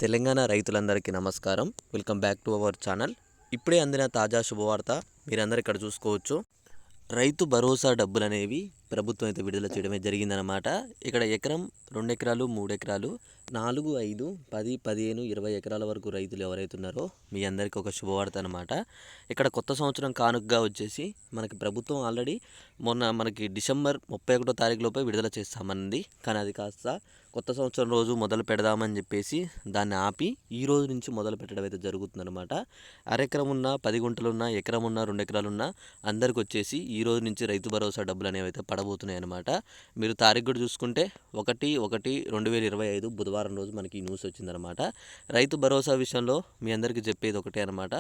తెలంగాణ రైతులందరికీ నమస్కారం. Welcome back to our channel. ఇప్పుడే అందిన తాజా శుభవార్త మీరందరూ ఇక్కడ చూసుకోవచ్చు. రైతు భరోసా డబ్బులు అనేవి ప్రభుత్వం అయితే విడుదల చేయడమే జరిగిందనమాట. ఇక్కడ ఎకరం, 2 ఎకరాలు, 3 ఎకరాలు, 4, 5, 10, 15, 20 ఎకరాల వరకు రైతులు ఎవరైతే ఉన్నారో మీ అందరికీ ఒక శుభవార్త అనమాట. ఇక్కడ కొత్త సంవత్సరం కానుకగా వచ్చేసి మనకి ప్రభుత్వం ఆల్రెడీ మొన్న మనకి డిసెంబర్ 31వ తారీఖు లోపే విడుదల చేస్తామన్నది. కానీ అది కాస్త కొత్త సంవత్సరం రోజు మొదలు పెడదామని చెప్పేసి దాన్ని ఆపి ఈ రోజు నుంచి మొదలు పెట్టడం అయితే జరుగుతుందన్నమాట. అరెకరం ఉన్నా, 10 గుంటలున్నా, ఎకరం ఉన్నా, 2 ఎకరాలున్నా అందరికి వచ్చేసి ఈ రోజు నుంచి రైతు భరోసా డబ్బులు అనేవి అయితే పడబోతున్నాయి అనమాట. మీరు తారీఖు కూడా చూసుకుంటే 1/1/2025 బుధవారం రోజు మనకి ఈ న్యూస్ వచ్చిందనమాట. రైతు భరోసా విషయంలో మీ అందరికీ చెప్పేది ఒకటే అనమాట.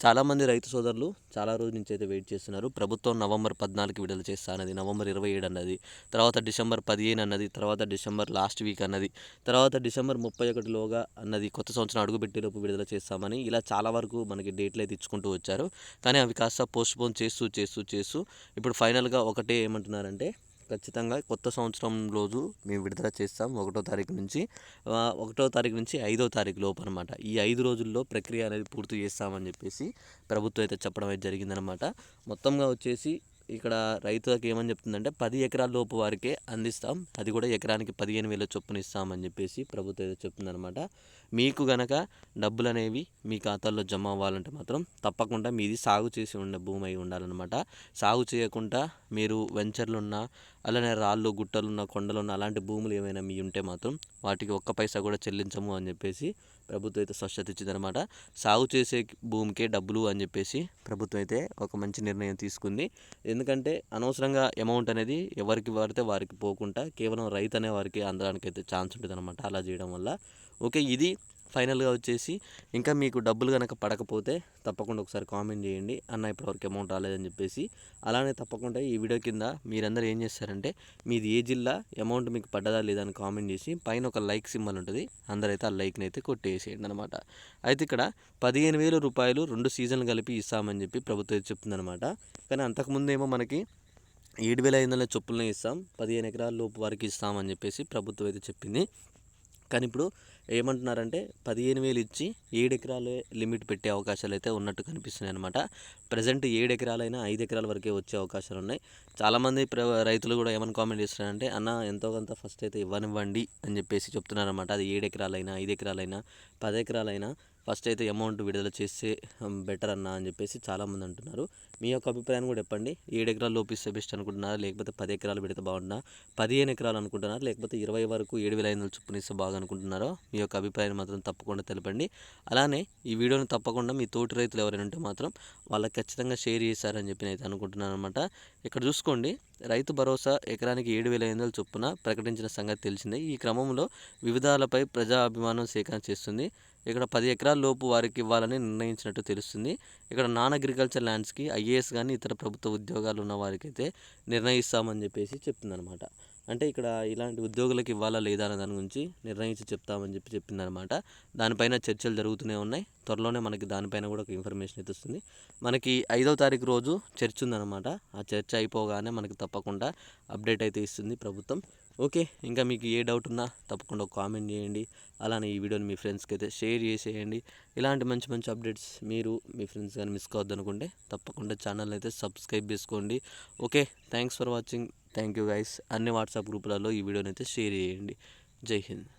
చాలామంది రైతు సోదరులు చాలా రోజుల నుంచి అయితే వెయిట్ చేస్తున్నారు. ప్రభుత్వం నవంబర్ 14కి విడుదల చేస్తా అన్నది, నవంబర్ 27 అన్నది, తర్వాత డిసెంబర్ 15 అన్నది, తర్వాత డిసెంబర్ లాస్ట్ వీక్ అన్నది, తర్వాత డిసెంబర్ 31లోగా అన్నది, కొత్త సంవత్సరం అడుగుపెట్టేలోపు విడుదల చేస్తామని ఇలా చాలా వరకు మనకి డేట్లు అయితే ఇచ్చుకుంటూ వచ్చారు. కానీ అవి కాస్త పోస్ట్పోన్ చేస్తూ ఇప్పుడు ఫైనల్గా ఒకటే ఏమంటున్నారంటే ఖచ్చితంగా కొత్త సంవత్సరం రోజు మేము విడుదల చేస్తాం 1వ తారీఖు నుంచి 5వ తారీఖు లోపు అనమాట. ఈ 5 రోజుల్లో ప్రక్రియ అనేది పూర్తి చేస్తామని చెప్పేసి ప్రభుత్వం అయితే చెప్పడం అయితే జరిగిందనమాట. మొత్తంగా వచ్చేసి ఇక్కడ రైతులకు ఏమని చెప్తుందంటే 10 ఎకరాల లోపు వారికే అందిస్తాం, అది కూడా ఎకరానికి 15,000 చొప్పున ఇస్తామని చెప్పేసి ప్రభుత్వం అయితే చెప్తుందనమాట. మీకు గనక డబ్బులు అనేవి మీ ఖాతాల్లో జమ అవ్వాలంటే మాత్రం తప్పకుండా మీది సాగు చేసి ఉన్న భూమి అయి ఉండాలన్నమాట. సాగు చేయకుండా మీరు వెంచర్లున్నా, అలానే రాళ్ళు, గుట్టలున్న, కొండలున్న అలాంటి భూములు ఏమైనా మీ ఉంటే మాత్రం వాటికి ఒక్క పైసా కూడా చెల్లించము అని చెప్పేసి ప్రభుత్వం అయితే స్పష్టత ఇచ్చిందనమాట. సాగు చేసే భూమికే డబ్బులు అని చెప్పేసి ప్రభుత్వం అయితే ఒక మంచి నిర్ణయం తీసుకుంది. ఎందుకంటే అనవసరంగా అమౌంట్ అనేది ఎవరికి పడితే వారికి పోకుండా కేవలం రైతు అనే వారికి అందడానికి అయితే ఛాన్స్ ఉంటుంది అనమాట అలా చేయడం వల్ల. ఓకే, ఇది ఫైనల్గా వచ్చేసి ఇంకా మీకు డబ్బులు కనుక పడకపోతే తప్పకుండా ఒకసారి కామెంట్ చేయండి, అన్న ఇప్పటివరకు అమౌంట్ రాలేదని చెప్పేసి. అలానే తప్పకుండా ఈ వీడియో కింద మీరందరూ ఏం చేస్తారంటే మీది ఏ జిల్లా, అమౌంట్ మీకు పడ్డదా లేదా అని కామెంట్ చేసి పైన ఒక లైక్ సింబల్ ఉంటుంది, అందరైతే ఆ లైక్ని అయితే కొట్టేసేయండి అనమాట. అయితే ఇక్కడ 15,000 రూపాయలు 2 సీజన్లు కలిపి ఇస్తామని చెప్పి ప్రభుత్వం చెప్తుందనమాట. కానీ అంతకుముందు ఏమో మనకి 7,500 చొప్పులనే ఇస్తాం, 15 ఎకరాల లోపు వారికి ఇస్తామని చెప్పేసి ప్రభుత్వం అయితే చెప్పింది. కానీ ఇప్పుడు ఏమంటున్నారంటే 15,000 ఇచ్చి 7 ఎకరాలే లిమిట్ పెట్టే అవకాశాలు అయితే ఉన్నట్టు కనిపిస్తున్నాయి అనమాట. ప్రజెంట్ 7 ఎకరాలైనా 5 ఎకరాల వరకే వచ్చే అవకాశాలు ఉన్నాయి. చాలామంది రైతులు కూడా ఏమని కామెంట్ చేస్తున్నారంటే అన్న ఎంతో కొంత ఫస్ట్ అయితే ఇవ్వనివ్వండి అని చెప్పేసి చెప్తున్నారన్నమాట. అది 7 ఎకరాలైనా, 5 ఎకరాలైనా, 10 ఎకరాలైనా ఫస్ట్ అయితే అమౌంట్ విడుదల చేస్తే బెటర్ అన్న అని చెప్పేసి చాలామంది అంటున్నారు. మీ యొక్క అభిప్రాయాన్ని కూడా చెప్పండి. 7 ఎకరాలు లోపిస్తే బెస్ట్ అనుకుంటున్నారా, లేకపోతే 10 ఎకరాలు పెడితే బాగుంటున్నా, 15 ఎకరాలు అనుకుంటున్నారా, లేకపోతే 20 వరకు 7,500 చొప్పున ఇస్తే బాగా అనుకుంటున్నారో మీ యొక్క అభిప్రాయాన్ని మాత్రం తప్పకుండా తెలపండి. అలానే ఈ వీడియోని తప్పకుండా మీ తోటి రైతులు ఎవరైనా ఉంటే మాత్రం వాళ్ళకి ఖచ్చితంగా షేర్ చేశారని చెప్పి నేను అనుకుంటున్నాను అనమాట. ఇక్కడ చూసుకోండి, రైతు భరోసా ఎకరానికి 7,500 చొప్పున ప్రకటించిన సంగతి తెలిసిందే. ఈ క్రమంలో వివిధాలపై ప్రజా అభిమానం సేకరణ చేస్తుంది. ఇక్కడ 10 ఎకరాల లోపు వారికి ఇవ్వాలని నిర్ణయించినట్టు తెలుస్తుంది. ఇక్కడ నాన్ అగ్రికల్చర్ ల్యాండ్స్కి IAS కానీ ఇతర ప్రభుత్వ ఉద్యోగాలు ఉన్న వారికి అయితే నిర్ణయిస్తామని చెప్పేసి చెప్తుందనమాట. అంటే ఇక్కడ ఇలాంటి ఉద్యోగులకు ఇవ్వాలా లేదా అనే దాని గురించి నిర్ణయించి చెప్తామని చెప్పి చెప్పిందనమాట. దానిపైన చర్చలు జరుగుతూనే ఉన్నాయి. త్వరలోనే మనకి దానిపైన కూడా ఒక ఇన్ఫర్మేషన్ అయితే వస్తుంది. మనకి 5వ తారీఖు రోజు చర్చ ఉందన్నమాట. ఆ చర్చ అయిపోగానే మనకి తప్పకుండా అప్డేట్ అయితే ఇస్తుంది ప్రభుత్వం. ఓకే, ఇంకా మీకు ఏ డౌట్ ఉన్నా తప్పకుండా ఒక కామెంట్ చేయండి. అలానే ఈ వీడియోని మీ ఫ్రెండ్స్కి అయితే షేర్ చేసేయండి. ఇలాంటి మంచి మంచి అప్డేట్స్ మీరు మీ ఫ్రెండ్స్ కానీ మిస్ కావద్దు అనుకుంటే తప్పకుండా ఛానల్ అయితే సబ్స్క్రైబ్ చేసుకోండి. Okay, thanks for watching. Thank you guys. అన్ని వాట్సాప్ గ్రూపులలో ఈ వీడియోని అయితే షేర్ చేయండి. జై హింద్.